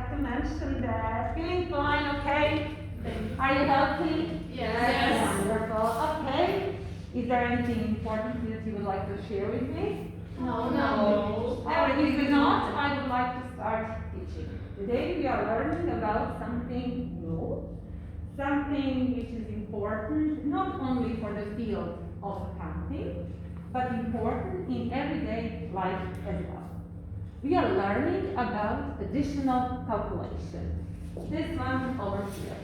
like to mention that feeling fine, okay? Are you healthy? Yes. Wonderful. Okay. Is there anything important that you would like to share with me? No. If not, I would like to start teaching. Today we are learning about something new, something which is important not only for the field of accounting, but important in everyday life as well. We are learning about additional calculation. This one over here.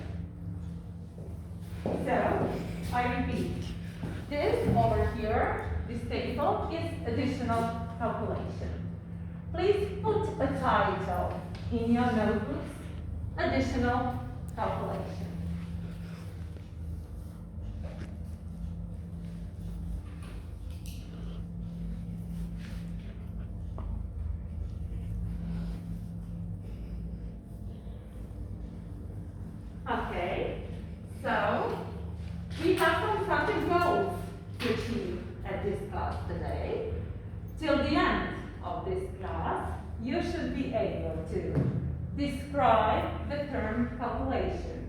So, I repeat. This over here, this table, is additional calculation. Please put a title in your notebooks, additional calculation. Okay, so we have some goals to achieve at this class today. Till the end of this class, you should be able to describe the term calculation.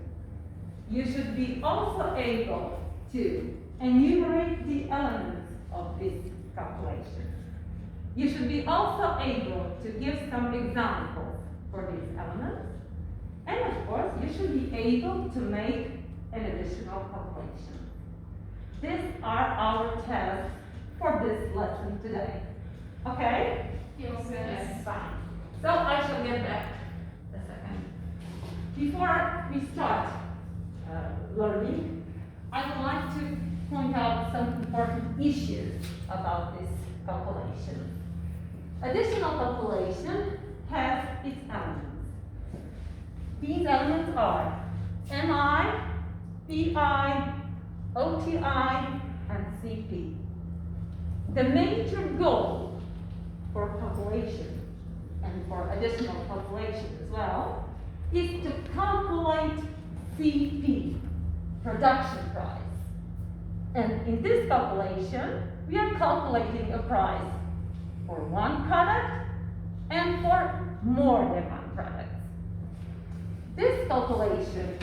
You should be also able to enumerate the elements of this calculation. You should be also able to give some examples for these elements. And of course, you should be able to make an additional calculation. These are our tests for this lesson today. Okay? Yes. Fine. So I shall get back a second. Before we start learning, I would like to point out some important issues about this calculation. Additional calculation has its elements. These elements are MI, PI, OTI, and CP. The major goal for calculation and for additional calculation as well is to calculate CP, production price. And in this calculation, we are calculating a price for one product and for more than one product. This calculation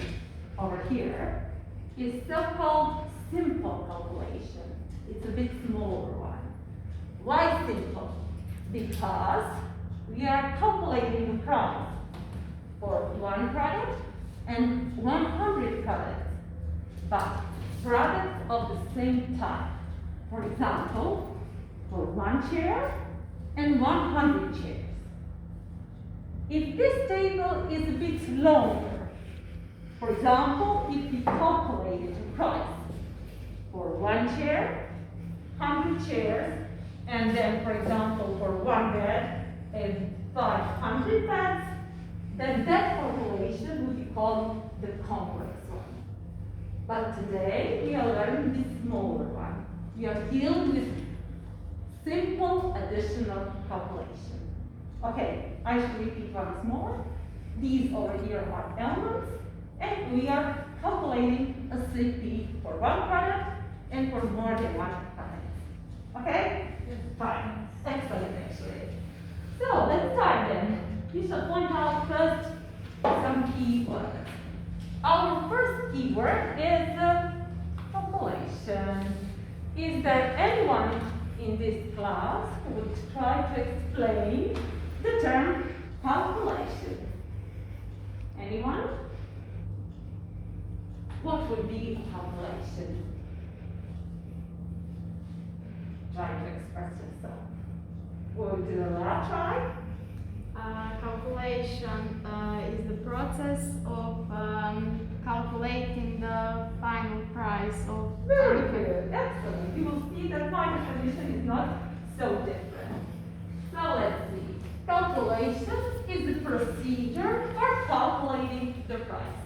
over here is so-called simple calculation. It's a bit smaller one. Why simple? Because we are calculating the price for one product and 100 products, but products of the same type. For example, for one chair and 100 chairs. If this table is a bit longer, for example, if we calculated the price for one chair, 100 chairs, and then, for example, for one bed and 500 beds, then that calculation would be called the complex one. But today, we are learning this smaller one. We are dealing with simple additional calculation. Okay, I shall repeat once more. These over here are elements, and we are calculating a CP for one product and for more than one product. Okay? Yes. Fine. Excellent, actually. So, let's start then. We shall point out first some keywords. Our first keyword is calculation. Is there anyone in this class who would try to explain the term calculation? Anyone? What would be calculation? Try to express yourself. Would Lara try? Calculation is the process of calculating the final price of. Very good, excellent. You will see that my definition is not so different. So let's see. Calculation is the procedure for calculating the price.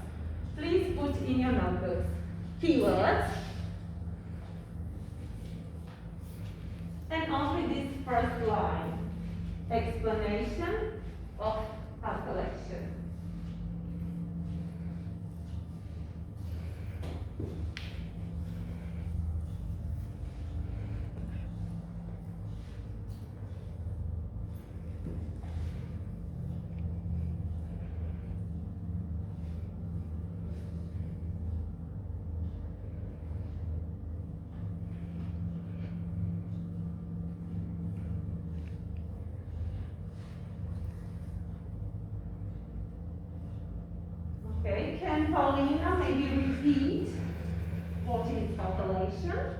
Please put in your notebooks keywords and only this first line, explanation of calculation. repeat what is calculation?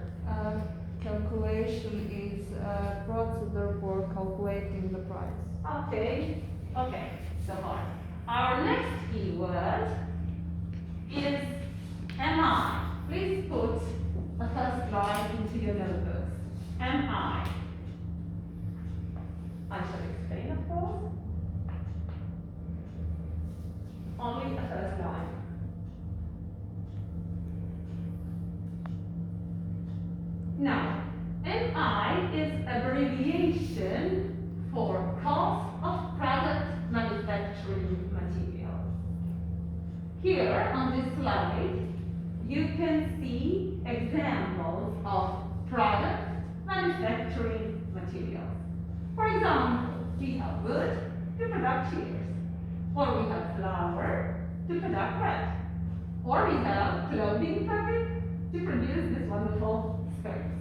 Calculation is a procedure for calculating the price. Okay, so hard. Our next keyword is MI. Please put a first line into your notebooks. MI. I shall explain, of course. Only a first line. Now, MI is abbreviation for cost of product manufacturing materials. Here on this slide, you can see examples of product manufacturing materials. For example, we have wood to produce chairs, or we have flour to produce bread, or we have clothing fabric to produce this wonderful skirts.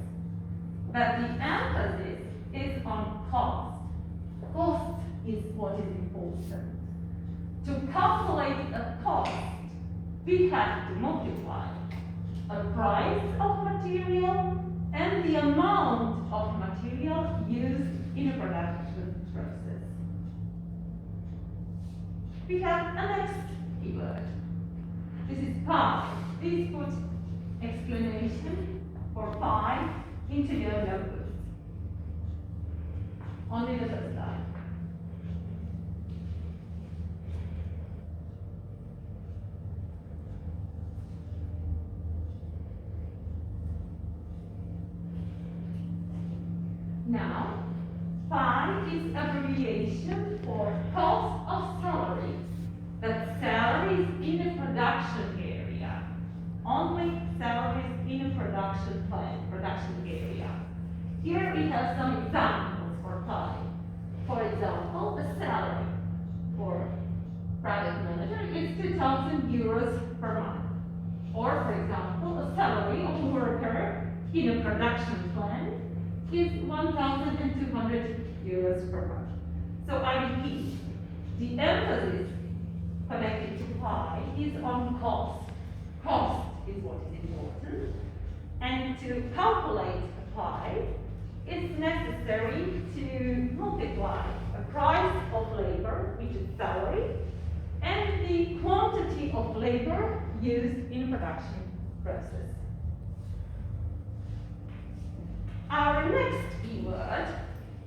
But the emphasis is on cost. Cost is what is important. To calculate a cost, we have to multiply a price of material and the amount of material used in a production process. We have a next keyword. This is pi. Please put explanation for pi into your notebooks. Only the first line. Now, pi is abbreviation for cost of salary. That's salaries in a production area. Only salaries in a production plant, production area. Here we have some examples for pi. For example, a salary for product manager is 2,000 euros per month. Or for example, a salary of a worker in a production plant is 1,200 euros per month. So I repeat, the emphasis connected to pi is on cost. Cost is what is important. And to calculate a pi, it's necessary to multiply the price of labor, which is salary, and the quantity of labor used in production process. Our next keyword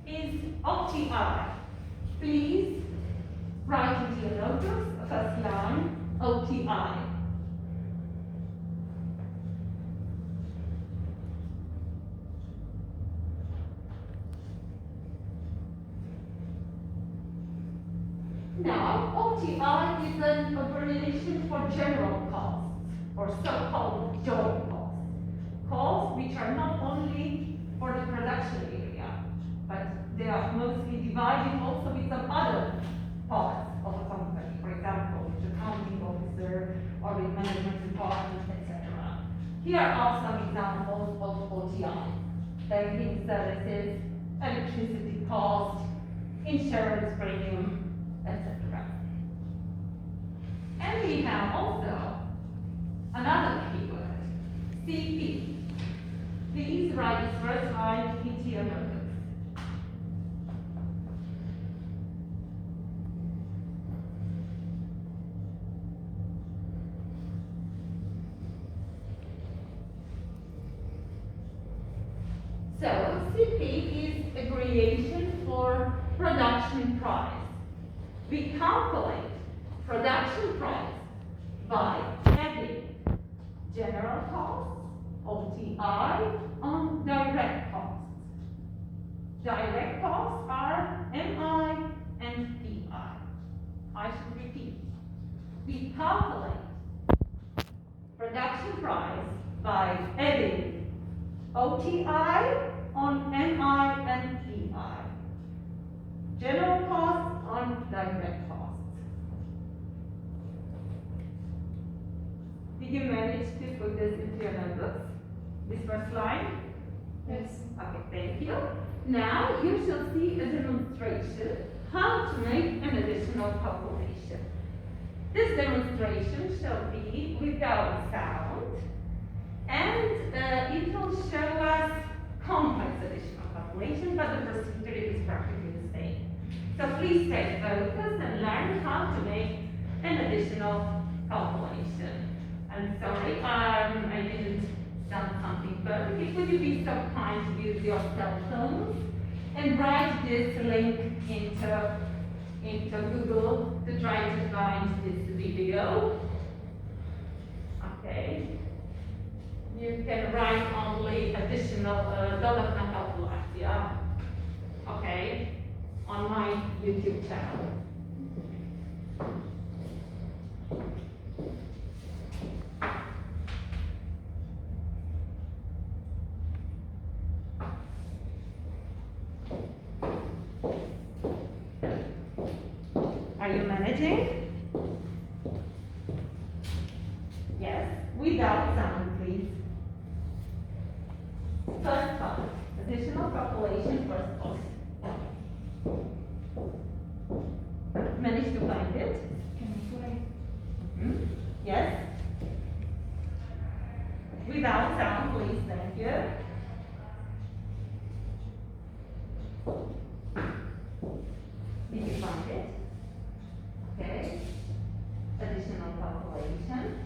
is OTI. Please write into your notebooks, first line, OTI. Now, OTI is an abbreviation for general costs, or so-called job costs. Costs which are not only for the production area, but they are mostly divided also with some other parts of a company. For example, with accounting officer, or with management department, etc. Here are some examples of OTI. Banking services, electricity cost, insurance premium, etc. And we have also another keyword, CP. Please write this first line into your notebooks. So, CP is abbreviation for production price. We calculate production price by adding general costs, OTI, on direct costs. Direct costs are MI and PI. I should repeat. We calculate production price by adding OTI on MI and PI. General costs on direct costs. Did you manage to put this into your notebooks? This first line? Yes. Okay, thank you. Now you shall see a demonstration how to make an additional calculation. This demonstration shall be without sound, calculation, but the procedure is practically the same. So please stay focused and learn how to make an additional calculation. I'm sorry, I didn't done something perfect. Would you be so kind to use your cell phones and write this link into Google to try to find this video? Okay. You can write only additional dodatna kalkulacja. Okay. On my YouTube channel. Are you managing? Yes. Without sound, please. First part. Additional calculation first part. Managed to find it? Can you play? Yes. Without sound, please. Thank you. Did you find it? Okay. Additional calculation.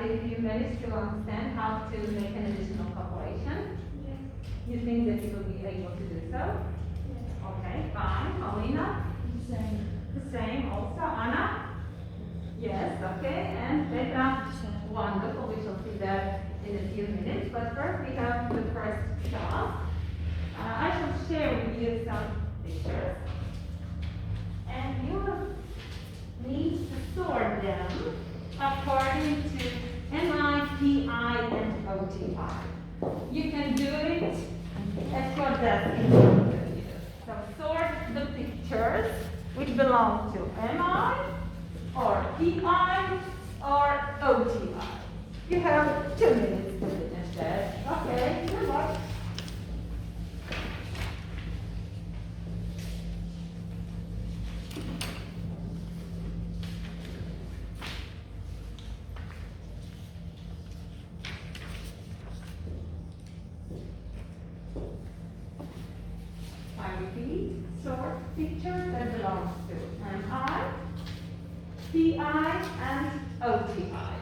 that if you manage to understand how to make an additional calculation, you think that you will be able to do so? Okay, fine. Paulina? The same. The same also. Anna? Yes, okay. And Petra? Wonderful. We shall see that in a few minutes. But first we have the first task. I shall share with you some pictures. And you will need to sort them according to MI, PI, and OTI. You can do it at your desk in front of you. So sort the pictures which belong to MI, or PI, or OTI. You have 2 minutes to finish that. Okay, good luck. I repeat, sort picture that belongs to MI, PI, and OTI.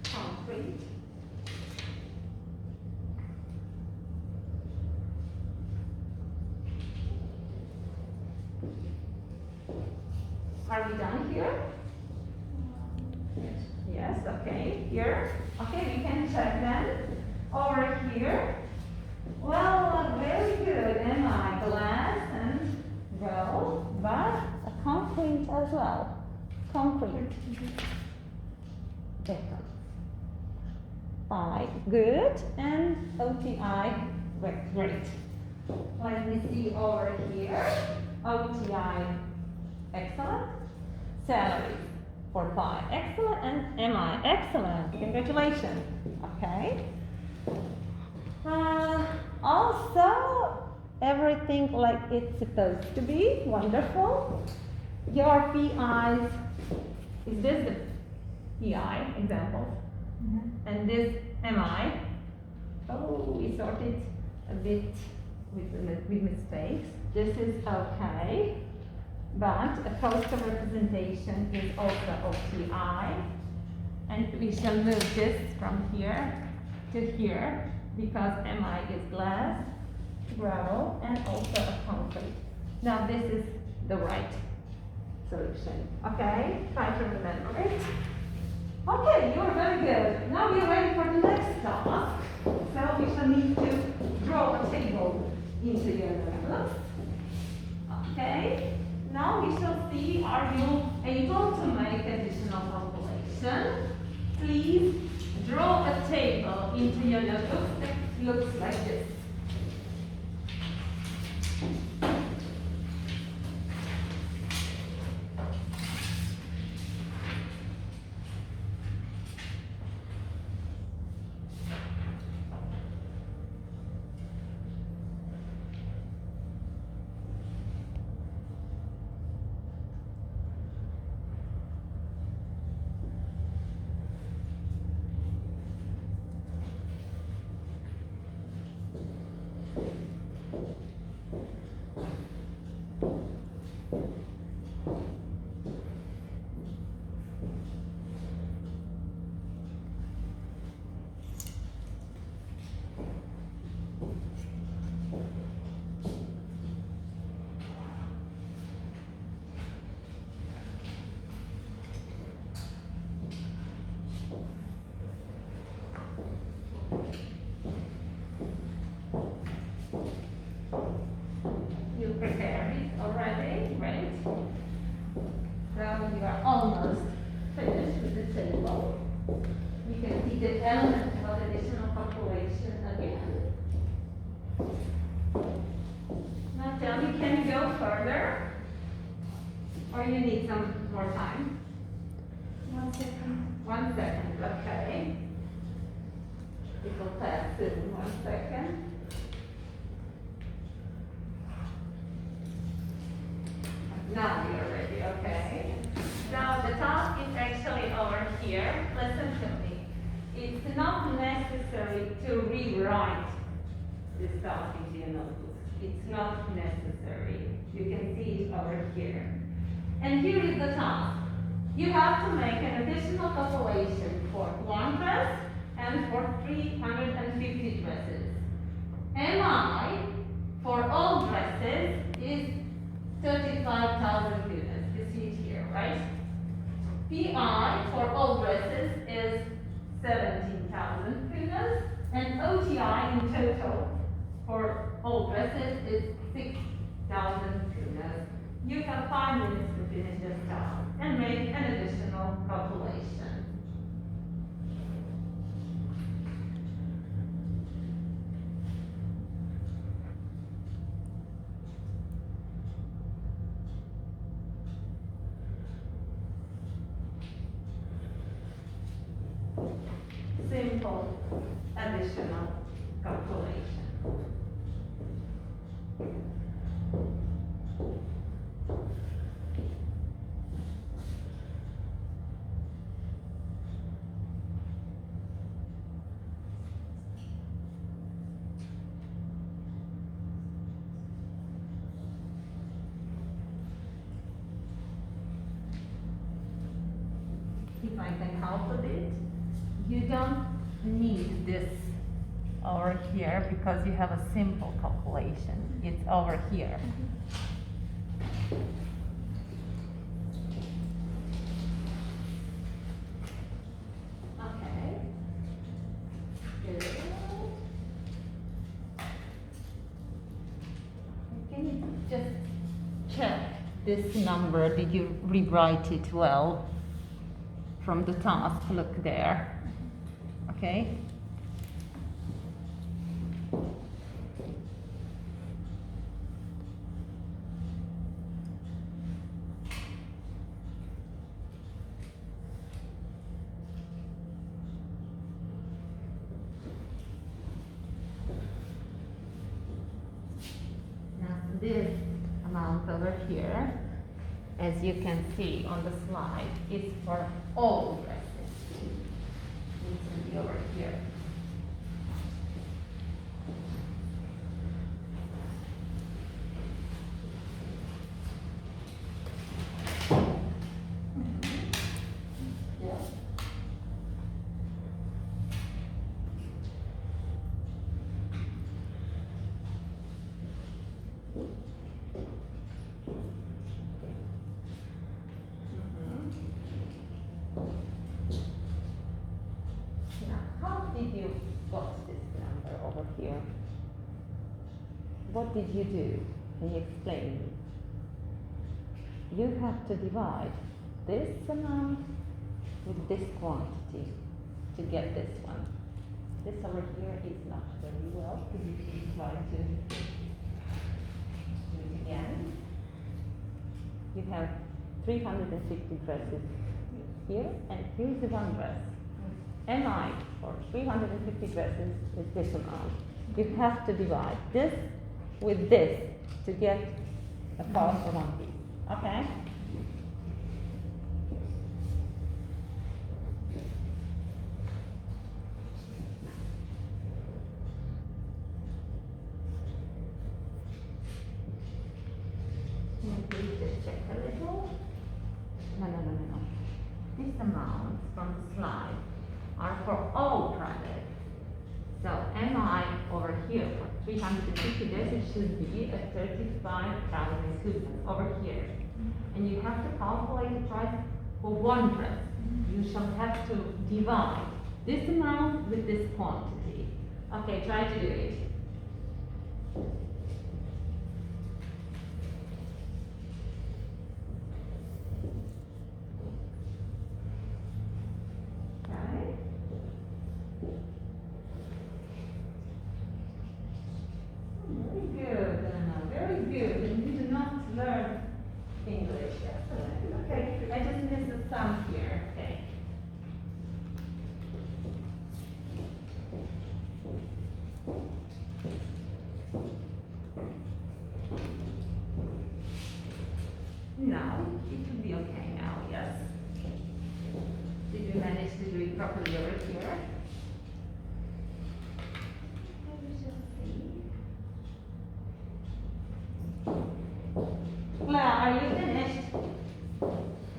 Concrete. Are we done here? Yes, okay. Here? Okay, we can check then. Over here. Well, very good. Am I glass and roll, but a concrete as well. Concrete. Better. Fine, good. And OTI, great. Let me see over here. OTI, excellent. Salary for pi, excellent. And MI, excellent. Congratulations. Okay. Also, everything like it's supposed to be. Wonderful. Your PIs, is this the PI example? And this MI, oh, we sorted a bit with mistakes. This is okay, but a cost of representation is also OTI, and we shall move this from here to here because MI is glass, gravel, and also a concrete. Now this is the right solution. Okay, try to remember it. Okay, you are very good. Now we are ready for the next task. So we shall need to draw a table into your notebooks. Okay, now we shall see, are you able to make additional calculation? Please draw a table into your notebooks that looks like this. here, listen to me. It's not necessary to rewrite this stuff into your notebook. It's not necessary. You can see it over here. And here is the task. You have to make an additional calculation for one dress and for 350 dresses. MI for all dresses is 35,000 units. You see it here, right? PI for all dresses is 17,000 units, and OTI in total for all dresses is 6,000 units. You have 5 minutes to finish this task and make an additional calculation. Simple additional calculation. If I can help a bit, you don't need this over here because you have a simple calculation. It's over here. Okay. Good. Can you just check this number? Did you rewrite it well? From the task, look there. Okay? Now this amount over here, as you can see on the slide, is for all dresses. It will be over here. Yeah. How did you got this number over here? What did you do? Can you explain? You have to divide this amount with this quantity to get this one. This over here is not very well. Could you please try to do it again? You have 350 dresses here, and here's the one dress. MI for 350 dresses is this amount. You have to divide this with this to get a cost for one piece. Okay? Can you please just check a little? No. This amount from the slide are for all products. So MI over here for 350 days, it should be at 35,000 students over here. And you have to calculate the price for one dress. You shall have to divide this amount with this quantity. Okay, try to do it. Okay. Very good, Anna. Very good. And you did not learn English. Excellent. Okay, I just missed the sum here. Okay. properly over here. Claire, are you finished?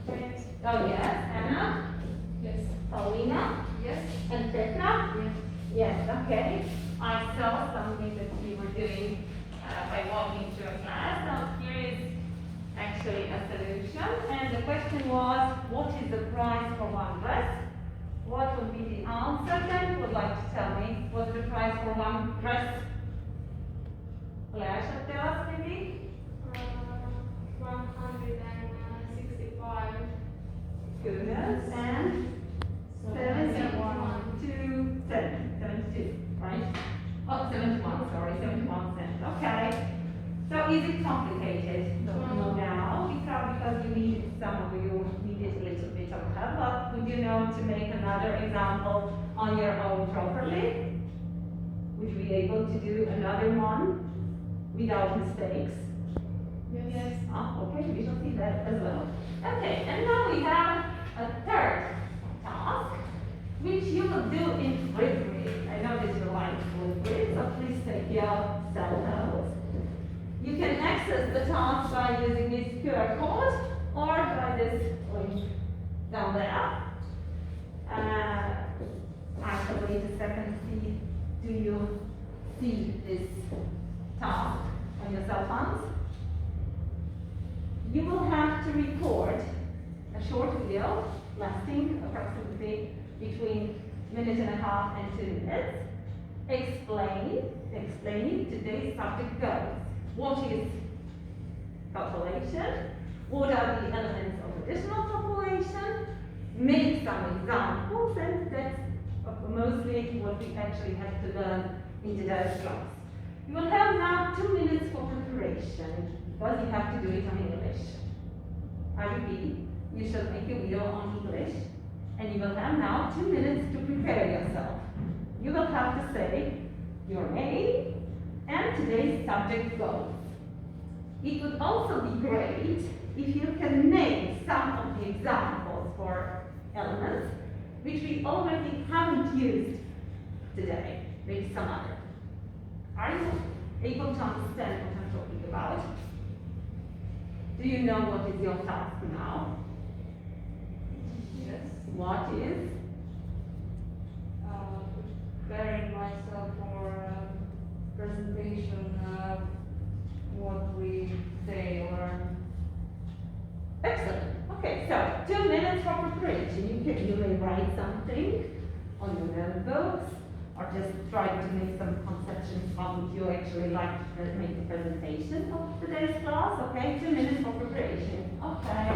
Yes. Oh, yes. Anna? Yes. Paulina? Yes. And Petra? Yes. Yes, okay. I saw something that you were doing by walking through a class. Now here is actually a solution. And the question was, what is the price for one dress? What would be the answer then? Who would like to tell me what's the price for one dress? Claire should tell us maybe? 165. Goodness. And 71 to 72, right? Oh, 71, sorry, 71 cents. Okay. So is it complicated? No. Now, because you needed some of you needed a little bit of help, but would you know to make another example on your own properly? Would you be able to do another one without mistakes? Yes. Ah, okay, we shall see that as well. Okay, and now we have a third task, which you will do in Flipgrid. I know that you like Flipgrid, so please take your cell notes. You can access the task by using this QR code or by this link down there. I shall wait a second to see, do you see this task on your cell phones? You will have to record a short video lasting approximately between a minute and a half and 2 minutes, explaining today's subject goals. What is calculation? What are the elements of additional calculation? Make some examples, and that's mostly what we actually have to learn in today's class. You will have now 2 minutes for preparation, because you have to do it on English. I repeat, you shall make a video on English, and you will have now 2 minutes to prepare yourself. You will have to say your name and today's subject goals. It would also be great if you can name some of the examples for elements which we already haven't used today, maybe some other. Are you able to understand what I'm talking about? Do you know what is your task now? Yes. What is? Preparing myself for presentation of what we say or learn. Excellent. Okay, so 2 minutes for preparation. You may write something on your notebooks or just try to make some conceptions how would you actually like to make the presentation of today's class. Okay, 2 minutes for preparation. Okay.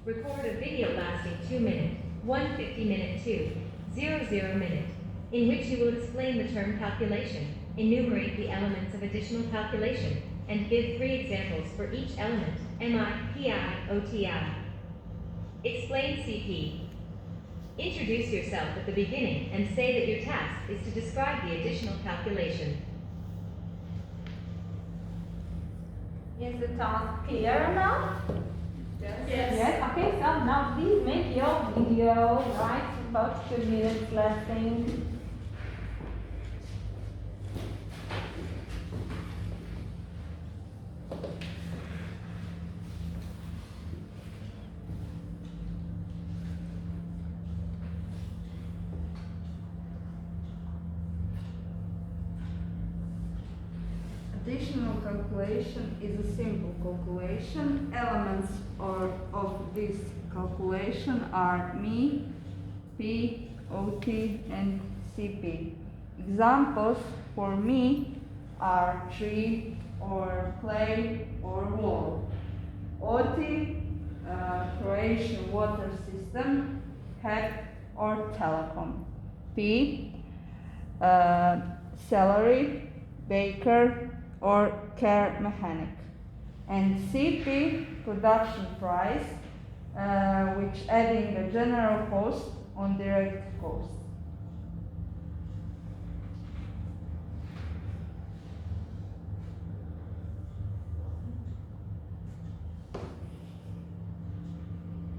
Record a video lasting 2 minutes, 1 minute 2, 0 minute, in which you will explain the term calculation, enumerate the elements of additional calculation, and give 3 examples for each element, MI, PI, OTI. Explain CP. Introduce yourself at the beginning and say that your task is to describe the additional calculation. Is the task clear enough? Yes. Yes. Okay, so now please make your video, right? About 2 minutes lasting. Additional calculation is a simple calculation. Elements of this calculation are me, P, OT, and CP. Examples for me are tree or clay or wall. OT, Croatian water system, head or telecom. P, salary, baker or care mechanic. And CP, production price, which adding a general cost on direct cost.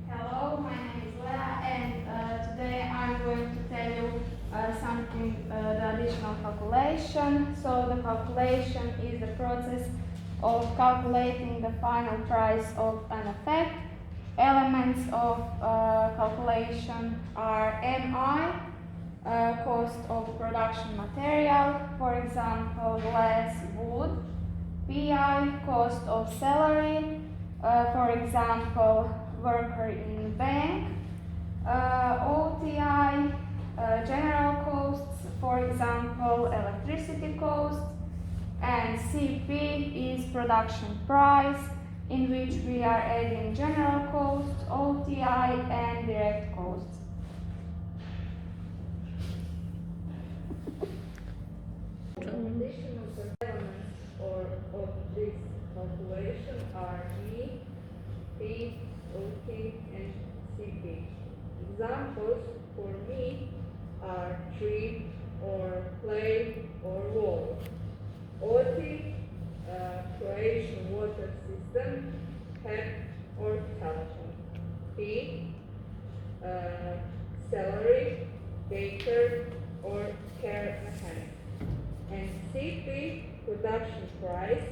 Hello, my name is Lea, and today I'm going to tell you something, the additional calculation. So the calculation is the process of calculating the final price of an effect. Elements of calculation are MI, cost of production material, for example, glass, wood. PI, cost of salary, for example, worker in bank. OTI, general costs, for example, electricity costs. And CP is production price, in which we are adding general costs, OTI, and direct costs. Additional elements of this calculation are E, P, OT, and CP. Examples for me are tree or clay or wall. OT, Croatian water system, head or telephone. P, salary, baker or care mechanic. And CP, production price,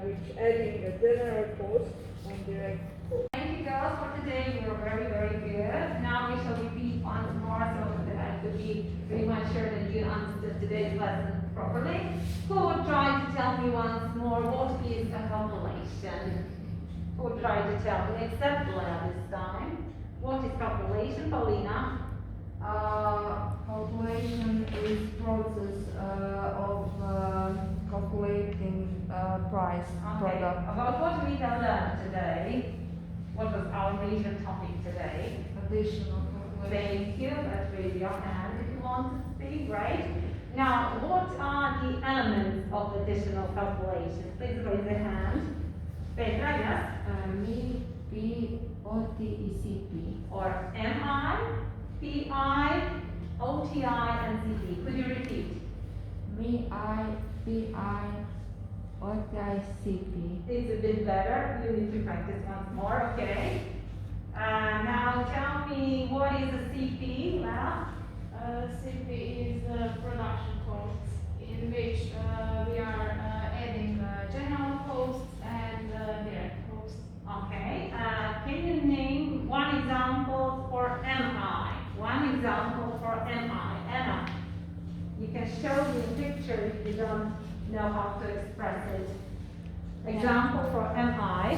which adding a general cost on direct cost. Thank you girls for today. You were very, very good. Now we shall repeat once more so that I could be pretty much sure that you understood today's lesson properly. Who would try to tell me once more what is a calculation? Who would try to tell me, except Lea this time? What is calculation, Paulina? Calculation is process of calculating price Okay. product. About what we have learned today? What was our major topic today? Additional calculation. Thank you. Let's raise your hand if you want to speak, right? Now, what are the elements of additional calculation? Please raise your hand. Petra, yes? Mi, P, OT i CP. Or MI, PI, OTI, and CP. Could you repeat? Mi, I, PI, OTI, CP. It's a bit better. You need to practice once more, okay? Now tell me, what is a CP, Lara? CP is production costs, in which we are adding general costs and direct costs. Okay. Can you name one example for MI? One example for MI. Emma, you can show me a picture if you don't know how to express it. Example for MI.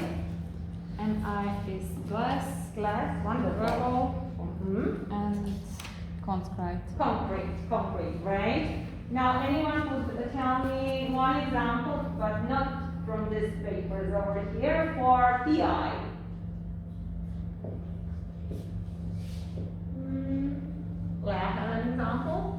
MI is glass, Glass, wonderful. rubble, Mhm. and concrete. Concrete, right? Now, anyone would tell me one example, but not from this papers over here, for PI? Lea, have an example?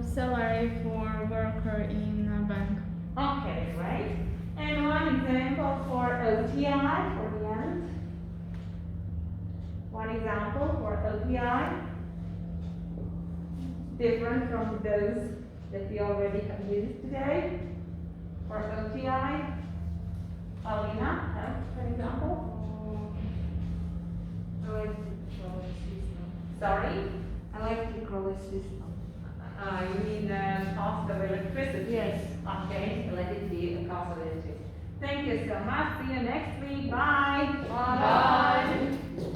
Salary for worker in a bank. Okay, right. And one example for OTI, for the end. One example for OTI. Different from those that we already have used today. For OTI. Paulina, have an example? Electrical system. Sorry? Electrical system. You mean the cost of electricity? Yes. Okay, let it be a cost of electricity. Thank you so much. See you next week. Bye. Bye.